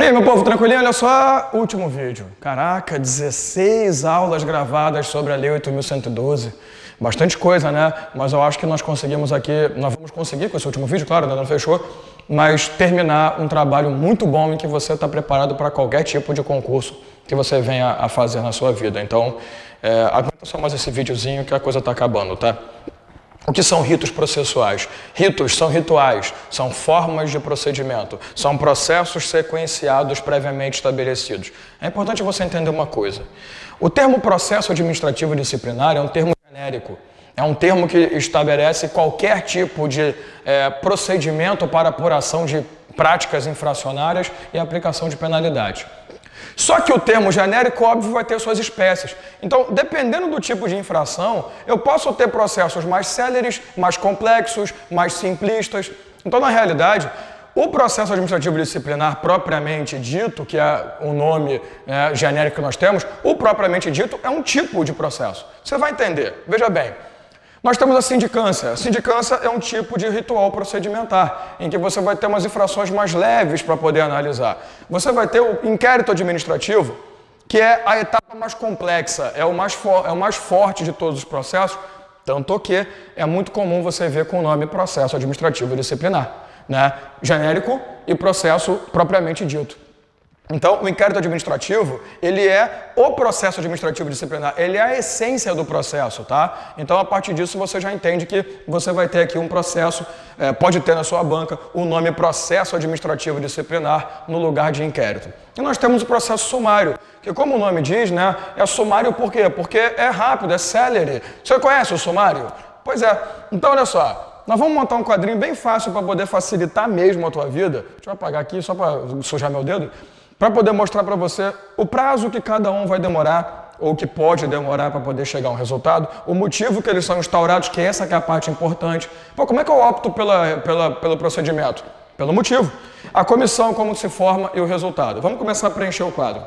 E aí, meu povo, tranquilinho? Olha só, último vídeo. Caraca, 16 aulas gravadas sobre a Lei 8.112. Bastante coisa, né? Mas eu acho que nós conseguimos aqui, nós vamos conseguir com esse último vídeo, claro, ainda não fechou, mas terminar um trabalho muito bom em que você está preparado para qualquer tipo de concurso que você venha a fazer na sua vida. Então, aguenta só mais esse videozinho que a coisa está acabando, tá? O que são ritos processuais? Ritos são rituais, são formas de procedimento, são processos sequenciados previamente estabelecidos. É importante você entender uma coisa. O termo processo administrativo disciplinar é um termo genérico. É um termo que estabelece qualquer tipo de procedimento para apuração de práticas infracionárias e aplicação de penalidade. Só que o termo genérico, óbvio, vai ter suas espécies. Então, dependendo do tipo de infração, eu posso ter processos mais céleres, mais complexos, mais simplistas. Então, na realidade, o processo administrativo disciplinar propriamente dito, que é o nome genérico que nós temos, o propriamente dito é um tipo de processo. Você vai entender. Veja bem. Nós temos a sindicância. A sindicância é um tipo de ritual procedimentar, em que você vai ter umas infrações mais leves para poder analisar. Você vai ter o inquérito administrativo, que é a etapa mais complexa, é o mais forte de todos os processos, tanto que é muito comum você ver com o nome processo administrativo disciplinar, né? Genérico e processo propriamente dito. Então, o inquérito administrativo, ele é o processo administrativo disciplinar, ele é a essência do processo, tá? Então, a partir disso, você já entende que você vai ter aqui um processo, pode ter na sua banca o nome processo administrativo disciplinar no lugar de inquérito. E nós temos o processo sumário, que como o nome diz, né, é sumário por quê? Porque é rápido, é célere. Você conhece o sumário? Pois é. Então, olha só. Nós vamos montar um quadrinho bem fácil para poder facilitar mesmo a tua vida. Deixa eu apagar aqui só para sujar meu dedo. Para poder mostrar para você o prazo que cada um vai demorar, ou que pode demorar para poder chegar a um resultado, o motivo que eles são instaurados, que essa que é a parte importante. Pô, como é que eu opto pelo procedimento? Pelo motivo. A comissão, como se forma e o resultado. Vamos começar a preencher o quadro.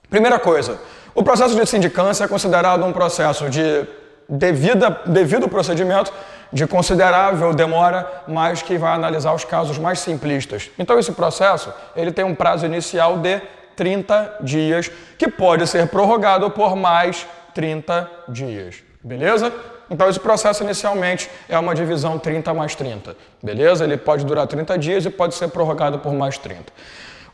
Primeira coisa, o processo de sindicância é considerado um processo de devido procedimento, de considerável demora, mas que vai analisar os casos mais simplistas. Então, esse processo ele tem um prazo inicial de 30 dias, que pode ser prorrogado por mais 30 dias. Beleza? Então, esse processo inicialmente é uma divisão 30 mais 30. Beleza? Ele pode durar 30 dias e pode ser prorrogado por mais 30.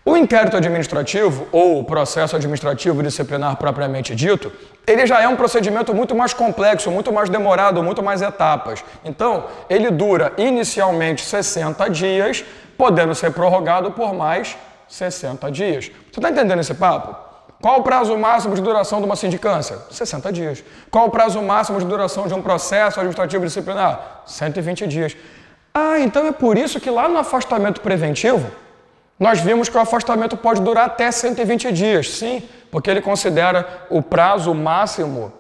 O inquérito administrativo, ou o processo administrativo disciplinar propriamente dito, ele já é um procedimento muito mais complexo, muito mais demorado, muito mais etapas. Então, ele dura inicialmente 60 dias, podendo ser prorrogado por mais 60 dias. Você está entendendo esse papo? Qual o prazo máximo de duração de uma sindicância? 60 dias. Qual o prazo máximo de duração de um processo administrativo disciplinar? 120 dias. Ah, então é por isso que lá no afastamento preventivo, nós vimos que o afastamento pode durar até 120 dias, sim, porque ele considera o prazo máximo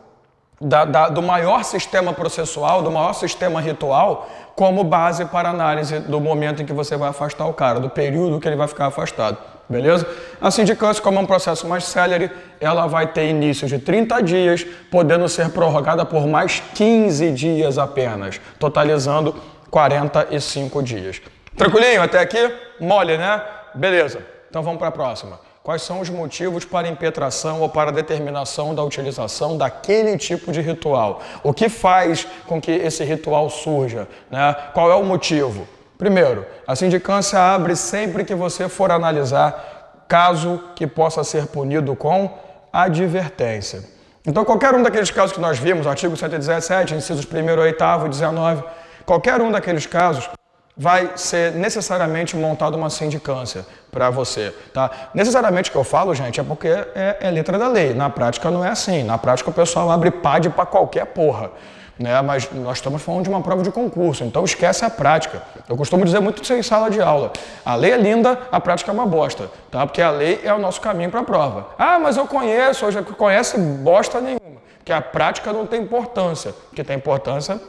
do maior sistema processual, do maior sistema ritual, como base para análise do momento em que você vai afastar o cara, do período que ele vai ficar afastado, beleza? A sindicância, como é um processo mais célere, ela vai ter início de 30 dias, podendo ser prorrogada por mais 15 dias apenas, totalizando 45 dias. Tranquilinho até aqui? Mole, né? Beleza, então vamos para a próxima. Quais são os motivos para impetração ou para determinação da utilização daquele tipo de ritual? O que faz com que esse ritual surja, né? Qual é o motivo? Primeiro, a sindicância abre sempre que você for analisar caso que possa ser punido com advertência. Então, qualquer um daqueles casos que nós vimos, artigo 117, incisos 1º, 8º e 19, qualquer um daqueles casos, vai ser necessariamente montada uma sindicância para você, tá? Necessariamente o que eu falo, gente, é porque é letra da lei. Na prática não é assim. Na prática o pessoal abre PAD para qualquer porra, né? Mas nós estamos falando de uma prova de concurso, então esquece a prática. Eu costumo dizer muito isso em sala de aula. A lei é linda, a prática é uma bosta, tá? Porque a lei é o nosso caminho para a prova. Ah, mas eu conheço, hoje conhece bosta nenhuma. Porque a prática não tem importância. O que tem importância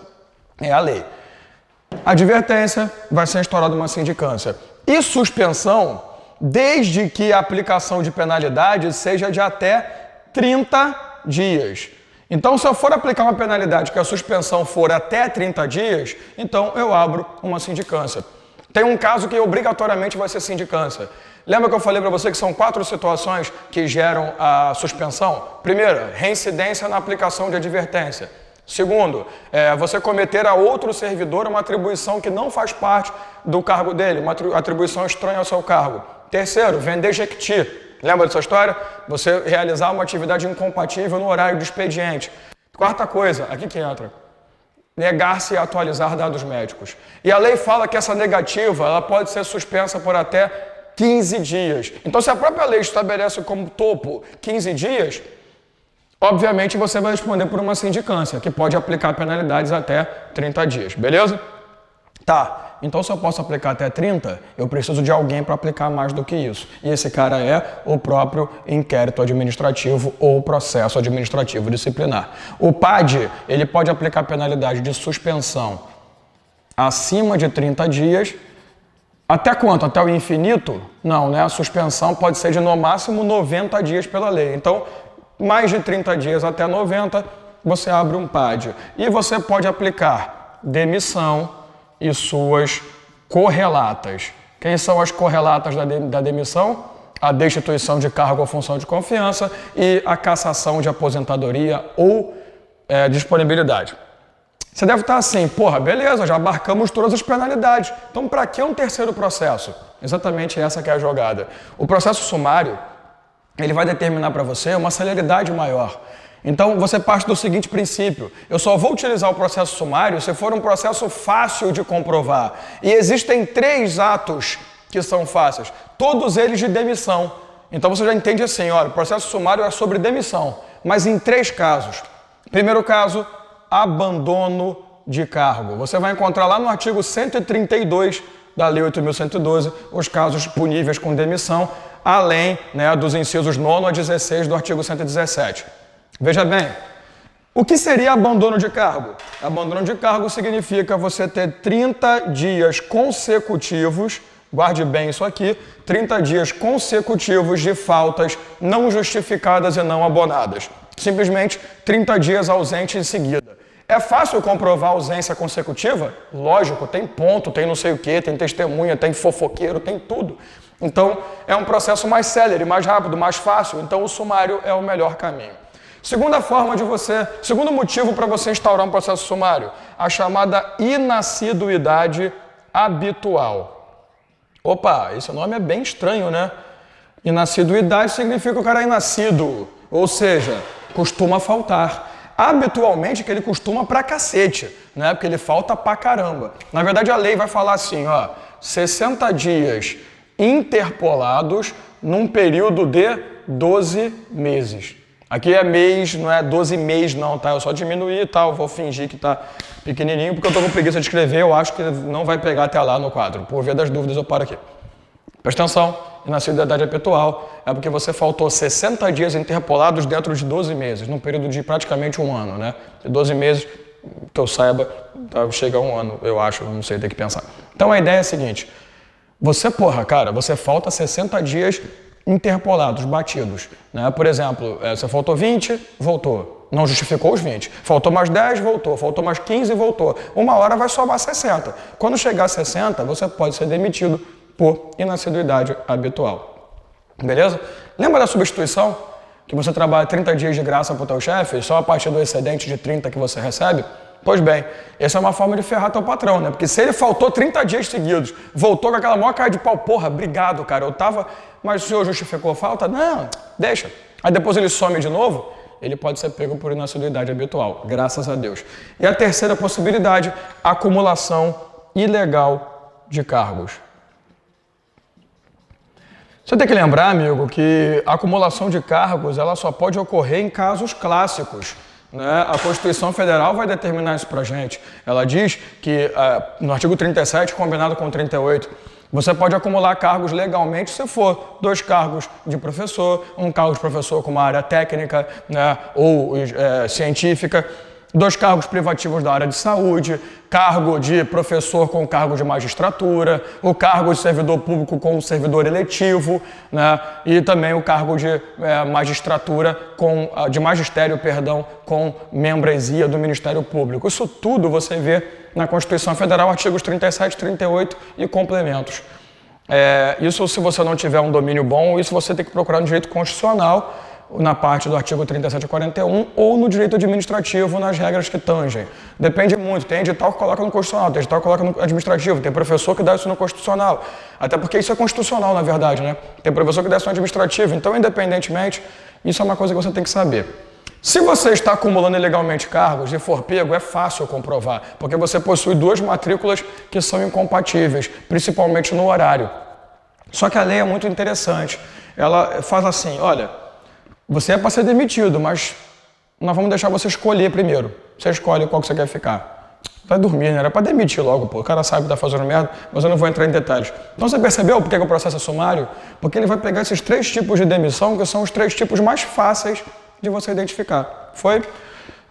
é a lei. Advertência, vai ser instaurada uma sindicância. E suspensão, desde que a aplicação de penalidade seja de até 30 dias. Então, se eu for aplicar uma penalidade que a suspensão for até 30 dias, então eu abro uma sindicância. Tem um caso que obrigatoriamente vai ser sindicância. Lembra que eu falei para você que são 4 situações que geram a suspensão? Primeira, reincidência na aplicação de advertência. Segundo, você cometer a outro servidor uma atribuição que não faz parte do cargo dele, uma atribuição estranha ao seu cargo. Terceiro, vender jequiti. Lembra dessa história? Você realizar uma atividade incompatível no horário do expediente. Quarta coisa, aqui que entra. Negar-se a atualizar dados médicos. E a lei fala que essa negativa ela pode ser suspensa por até 15 dias. Então, se a própria lei estabelece como topo 15 dias, obviamente você vai responder por uma sindicância, que pode aplicar penalidades até 30 dias, beleza? Tá, então se eu posso aplicar até 30, eu preciso de alguém para aplicar mais do que isso. E esse cara é o próprio inquérito administrativo ou processo administrativo disciplinar. O PAD, ele pode aplicar penalidade de suspensão acima de 30 dias. Até quanto? Até o infinito? Não, né? A suspensão pode ser de no máximo 90 dias pela lei. Então, mais de 30 dias até 90, você abre um PAD. E você pode aplicar demissão e suas correlatas. Quem são as correlatas da demissão? A destituição de cargo ou função de confiança e a cassação de aposentadoria ou disponibilidade. Você deve estar assim, porra, beleza, já abarcamos todas as penalidades. Então, para que um terceiro processo? Exatamente essa que é a jogada. O processo sumário, ele vai determinar para você uma celeridade maior. Então, você parte do seguinte princípio: eu só vou utilizar o processo sumário se for um processo fácil de comprovar. E existem 3 atos que são fáceis, todos eles de demissão. Então, você já entende assim, olha, o processo sumário é sobre demissão, mas em 3 casos. Primeiro caso, abandono de cargo. Você vai encontrar lá no artigo 132 da Lei 8.112 os casos puníveis com demissão, além dos incisos 9 a 16 do artigo 117. Veja bem, o que seria abandono de cargo? Abandono de cargo significa você ter 30 dias consecutivos, guarde bem isso aqui, 30 dias consecutivos de faltas não justificadas e não abonadas. Simplesmente 30 dias ausente em seguida. É fácil comprovar a ausência consecutiva? Lógico, tem ponto, tem não sei o que, tem testemunha, tem fofoqueiro, tem tudo. Então, é um processo mais célere, mais rápido, mais fácil. Então, o sumário é o melhor caminho. Segundo motivo para você instaurar um processo sumário, a chamada inassiduidade habitual. Opa, esse nome é bem estranho, né? Inassiduidade significa que o cara é inassíduo, ou seja, costuma faltar. Habitualmente que ele costuma pra cacete, né? Porque ele falta pra caramba. Na verdade, a lei vai falar assim, ó, 60 dias interpolados num período de 12 meses. Aqui é mês, não é 12 meses não, tá? Eu só diminuí e tal, vou fingir que tá pequenininho, porque eu tô com preguiça de escrever, eu acho que não vai pegar até lá no quadro. Por via das dúvidas, eu paro aqui. Presta atenção, inassiduidade habitual é porque você faltou 60 dias interpolados dentro de 12 meses, num período de praticamente um ano, né? De 12 meses, que eu saiba, chega a um ano, eu acho, não sei, tem que pensar. Então a ideia é a seguinte, você falta 60 dias interpolados, batidos, né? Por exemplo, você faltou 20, voltou, não justificou os 20. Faltou mais 10, voltou. Faltou mais 15, voltou. Uma hora vai somar 60. Quando chegar a 60, você pode ser demitido por inassiduidade habitual. Beleza? Lembra da substituição? Que você trabalha 30 dias de graça para o teu chefe, só a partir do excedente de 30 que você recebe? Pois bem, essa é uma forma de ferrar teu patrão, né? Porque se ele faltou 30 dias seguidos, voltou com aquela maior cara de pau, porra, obrigado, cara, eu tava, mas o senhor justificou a falta? Não, deixa. Aí depois ele some de novo, ele pode ser pego por inassiduidade habitual, graças a Deus. E a terceira possibilidade, acumulação ilegal de cargos. Você tem que lembrar, amigo, que a acumulação de cargos ela só pode ocorrer em casos clássicos. Né? A Constituição Federal vai determinar isso pra gente. Ela diz que, no artigo 37, combinado com o 38, você pode acumular cargos legalmente se for 2 cargos de professor, um cargo de professor com uma área técnica, né, ou científica. 2 cargos privativos da área de saúde, cargo de professor com cargo de magistratura, o cargo de servidor público com servidor eletivo, né? E também o cargo de magistratura de magistério, perdão, com membresia do Ministério Público. Isso tudo você vê na Constituição Federal, artigos 37, 38 e complementos. Isso se você não tiver um domínio bom, isso você tem que procurar no direito constitucional, na parte do artigo 37 a 41, ou no direito administrativo, nas regras que tangem. Depende muito. Tem edital que coloca no constitucional, tem edital que coloca no administrativo, tem professor que dá isso no constitucional. Até porque isso é constitucional, na verdade, né? Tem professor que dá isso no administrativo. Então, independentemente, isso é uma coisa que você tem que saber. Se você está acumulando ilegalmente cargos e for pego, é fácil comprovar, porque você possui 2 matrículas que são incompatíveis, principalmente no horário. Só que a lei é muito interessante. Ela faz assim, olha, você é para ser demitido, mas nós vamos deixar você escolher primeiro. Você escolhe qual que você quer ficar. Vai dormir, né? Era para demitir logo, pô. O cara sabe que está fazendo merda, mas eu não vou entrar em detalhes. Então você percebeu por que o processo é sumário? Porque ele vai pegar esses 3 tipos de demissão, que são os 3 tipos mais fáceis de você identificar. Foi?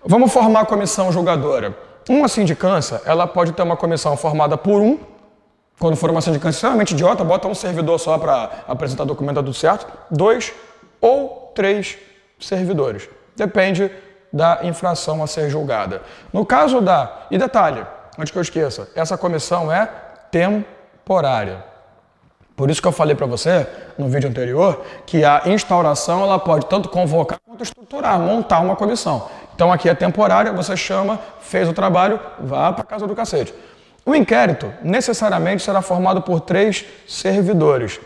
Vamos formar a comissão julgadora. Uma sindicância, ela pode ter uma comissão formada por quando for uma sindicância extremamente idiota, bota um servidor só para apresentar documento, tá tudo certo. 2 ou 3 servidores. Depende da infração a ser julgada. No caso E detalhe, antes que eu esqueça, essa comissão é temporária. Por isso que eu falei para você, no vídeo anterior, que a instauração ela pode tanto convocar quanto estruturar, montar uma comissão. Então aqui é temporária, você chama, fez o trabalho, vá para casa do cacete. O inquérito necessariamente será formado por 3 servidores.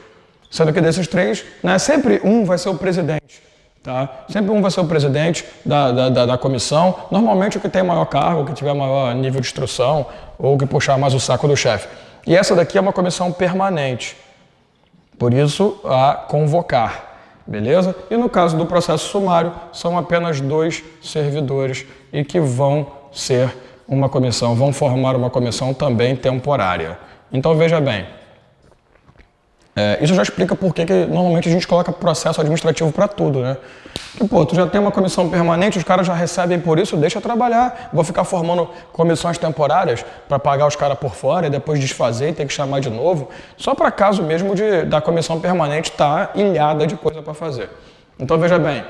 Sendo que desses 3, né, sempre um vai ser o presidente, tá? Sempre um vai ser o presidente da comissão, normalmente o que tem maior cargo, o que tiver maior nível de instrução, ou que puxar mais o saco do chefe. E essa daqui é uma comissão permanente, por isso a convocar, beleza? E no caso do processo sumário, são apenas 2 servidores e que vão ser uma comissão, vão formar uma comissão também temporária. Então veja bem, isso já explica por que normalmente a gente coloca processo administrativo para tudo, né? Porque, pô, tu já tem uma comissão permanente, os caras já recebem por isso, deixa trabalhar. Vou ficar formando comissões temporárias para pagar os caras por fora e depois desfazer e ter que chamar de novo, só para caso mesmo da comissão permanente estar ilhada de coisa para fazer. Então, veja bem,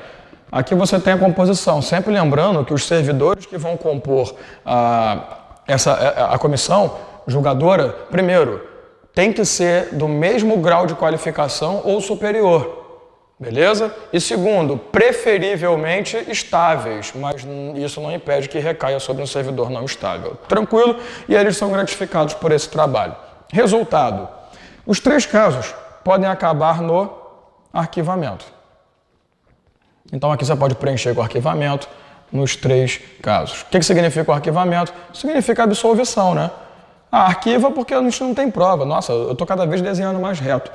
aqui você tem a composição, sempre lembrando que os servidores que vão compor a comissão julgadora, primeiro, tem que ser do mesmo grau de qualificação ou superior, beleza? E segundo, preferivelmente estáveis, mas isso não impede que recaia sobre um servidor não estável. Tranquilo? E eles são gratificados por esse trabalho. Resultado, os 3 casos podem acabar no arquivamento. Então aqui você pode preencher com arquivamento nos 3 casos. O que significa o arquivamento? Significa absolvição, né? Arquiva porque a gente não tem prova. Nossa, eu estou cada vez desenhando mais reto.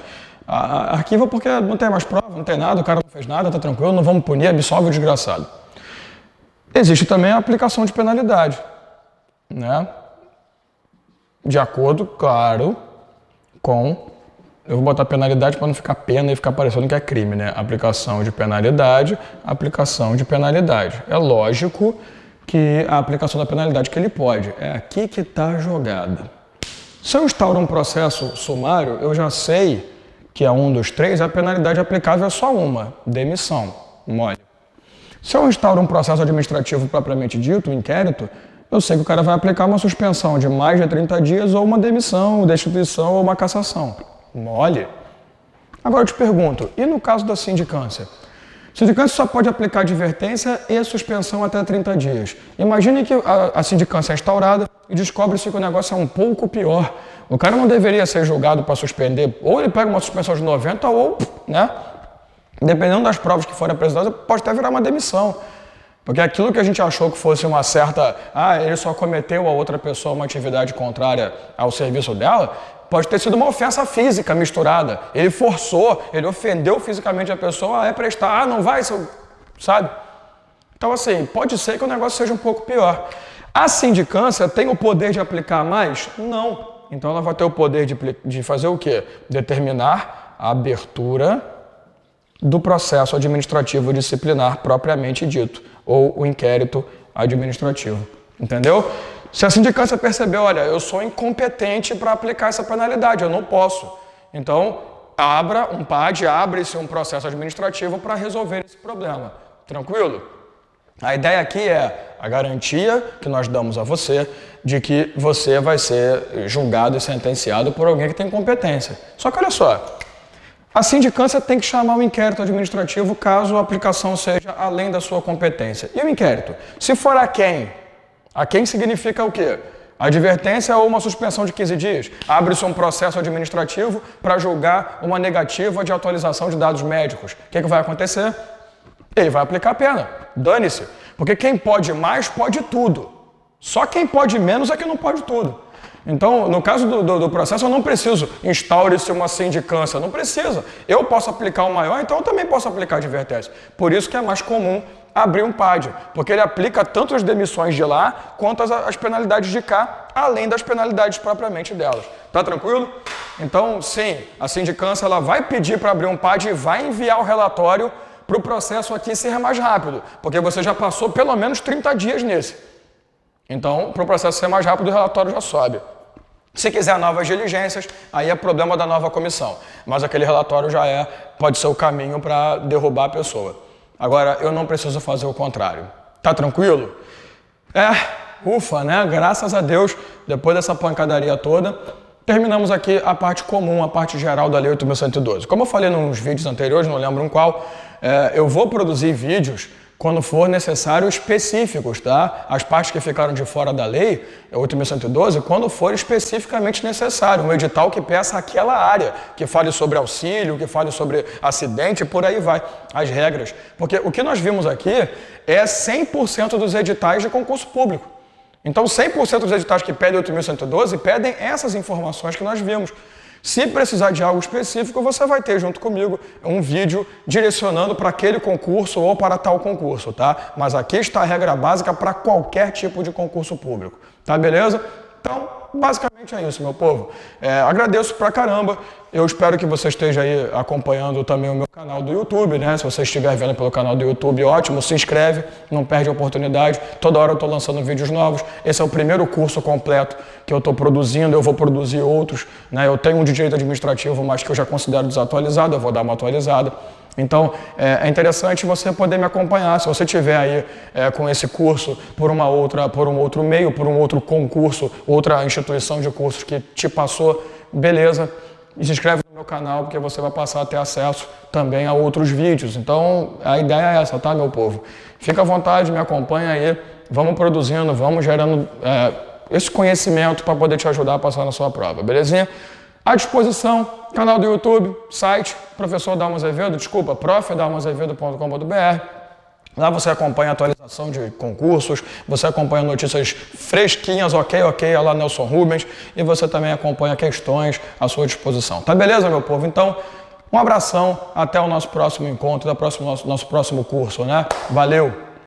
Arquiva porque não tem mais prova, não tem nada, o cara não fez nada, tá tranquilo, não vamos punir, absolve o desgraçado. Existe também a aplicação de penalidade, né? De acordo, claro, com... Eu vou botar penalidade para não ficar pena e ficar parecendo que é crime, né? Aplicação de penalidade, aplicação de penalidade. É lógico que a aplicação da penalidade que ele pode. É aqui que está a jogada. Se eu instauro um processo sumário, eu já sei que é um dos 3, a penalidade aplicável é só uma, demissão, mole. Se eu instauro um processo administrativo propriamente dito, um inquérito, eu sei que o cara vai aplicar uma suspensão de mais de 30 dias ou uma demissão, destituição ou uma cassação. Mole. Agora eu te pergunto, e no caso da sindicância? Sindicância só pode aplicar advertência e suspensão até 30 dias. Imagine que a sindicância é instaurada e descobre-se que o negócio é um pouco pior. O cara não deveria ser julgado para suspender, ou ele pega uma suspensão de 90 ou, né? Dependendo das provas que forem apresentadas, pode até virar uma demissão. Porque aquilo que a gente achou que fosse uma certa... ele só cometeu a outra pessoa uma atividade contrária ao serviço dela, pode ter sido uma ofensa física misturada. Ele forçou, ele ofendeu fisicamente a pessoa a prestar. Não vai, sabe? Então, assim, pode ser que o negócio seja um pouco pior. A sindicância tem o poder de aplicar mais? Não. Então, ela vai ter o poder de fazer o quê? Determinar a abertura do processo administrativo disciplinar propriamente dito, ou o inquérito administrativo. Entendeu? Se a sindicância perceber, olha, eu sou incompetente para aplicar essa penalidade, eu não posso. Então, abra um PAD, abre-se um processo administrativo para resolver esse problema. Tranquilo? A ideia aqui é a garantia que nós damos a você de que você vai ser julgado e sentenciado por alguém que tem competência. Só que olha só, a sindicância tem que chamar o inquérito administrativo caso a aplicação seja além da sua competência. E o inquérito? Se for aquém significa o quê? Advertência ou uma suspensão de 15 dias. Abre-se um processo administrativo para julgar uma negativa de atualização de dados médicos. O que vai acontecer? Ele vai aplicar a pena. Dane-se. Porque quem pode mais, pode tudo. Só quem pode menos é que não pode tudo. Então, no caso do processo, eu não preciso instaure-se uma sindicância. Não precisa. Eu posso aplicar o maior, então eu também posso aplicar a advertência. Por isso que é mais comum abrir um PAD, porque ele aplica tanto as demissões de lá quanto as penalidades de cá, além das penalidades propriamente delas. Tá tranquilo? Então, sim, a sindicância ela vai pedir para abrir um PAD e vai enviar o relatório para o processo aqui ser mais rápido, porque você já passou pelo menos 30 dias nesse. Então, para o processo ser mais rápido, o relatório já sobe. Se quiser novas diligências, aí é problema da nova comissão. Mas aquele relatório já pode ser o caminho para derrubar a pessoa. Agora, eu não preciso fazer o contrário. Tá tranquilo? Ufa, né? Graças a Deus, depois dessa pancadaria toda, terminamos aqui a parte comum, a parte geral da Lei 8.112. Como eu falei nos vídeos anteriores, não lembro em qual, eu vou produzir vídeos quando for necessário específicos, tá? As partes que ficaram de fora da lei, 8.112, quando for especificamente necessário, um edital que peça aquela área, que fale sobre auxílio, que fale sobre acidente, por aí vai, as regras. Porque o que nós vimos aqui é 100% dos editais de concurso público. Então, 100% dos editais que pedem 8.112 pedem essas informações que nós vimos. Se precisar de algo específico, você vai ter junto comigo um vídeo direcionando para aquele concurso ou para tal concurso, tá? Mas aqui está a regra básica para qualquer tipo de concurso público, tá beleza? Então, basicamente é isso, meu povo. Agradeço pra caramba. Eu espero que você esteja aí acompanhando também o meu canal do YouTube, né? Se você estiver vendo pelo canal do YouTube, ótimo, se inscreve, não perde a oportunidade. Toda hora eu estou lançando vídeos novos. Esse é o primeiro curso completo que eu estou produzindo, eu vou produzir outros, né? Eu tenho um de direito administrativo, mas que eu já considero desatualizado, eu vou dar uma atualizada. Então, é interessante você poder me acompanhar. Se você tiver aí com esse curso por um outro meio, por um outro concurso, outra instituição de cursos que te passou, beleza, e se inscreve no meu canal, porque você vai passar a ter acesso também a outros vídeos. Então, a ideia é essa, tá, meu povo? Fica à vontade, me acompanha aí, vamos produzindo, vamos gerando esse conhecimento para poder te ajudar a passar na sua prova, belezinha? À disposição, canal do YouTube, site, profdalmoazevedo.com.br. Lá você acompanha a atualização de concursos, você acompanha notícias fresquinhas, ok, lá Nelson Rubens, e você também acompanha questões à sua disposição. Tá beleza, meu povo? Então, um abração, até o nosso próximo encontro, nosso próximo curso, né? Valeu!